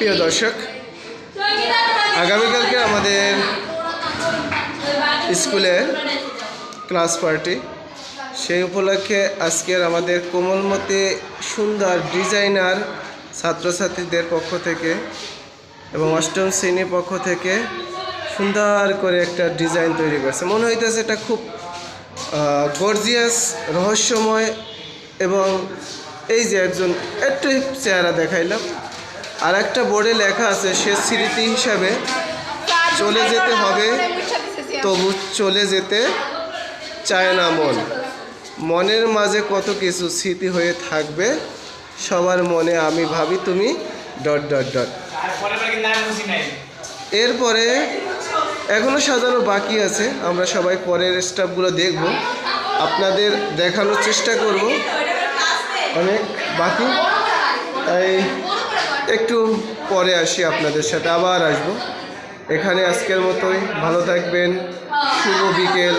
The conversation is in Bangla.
প্রিয় দর্শক, আগামীকালকে আমাদের স্কুলে ক্লাস পার্টি, সেই উপলক্ষে আজকের আমাদের কোমলমতি সুন্দর ডিজাইনার ছাত্রছাত্রীদের পক্ষ থেকে এবং অষ্টম শ্রেণীর পক্ষ থেকে সুন্দর করে একটা ডিজাইন তৈরি করছে। মনে হইতেছে এটা খুব গর্জিয়াস, রহস্যময়। এবং এই যে একজন একটু চেহারা দেখাইলাম, আর একটা বোর্ডে লেখা আছে, সে স্মৃতি হিসাবে চলে যেতে হবে তবু চলে যেতে চায় না মন। মনের মাঝে কত কিছু স্মৃতি হয়ে থাকবে সবার মনে, আমি ভাবি তুমি ... এরপরে এখনও সাজানো বাকি আছে, আমরা সবাই পরের স্টেপগুলো দেখব, আপনাদের দেখানোর চেষ্টা করব। অনেক বাকি, তাই একটু পরে আসি, আপনাদের সাথে আবার আসব। এখানে আজকের মতোই, ভালো থাকবেন, শুভ বিকেল।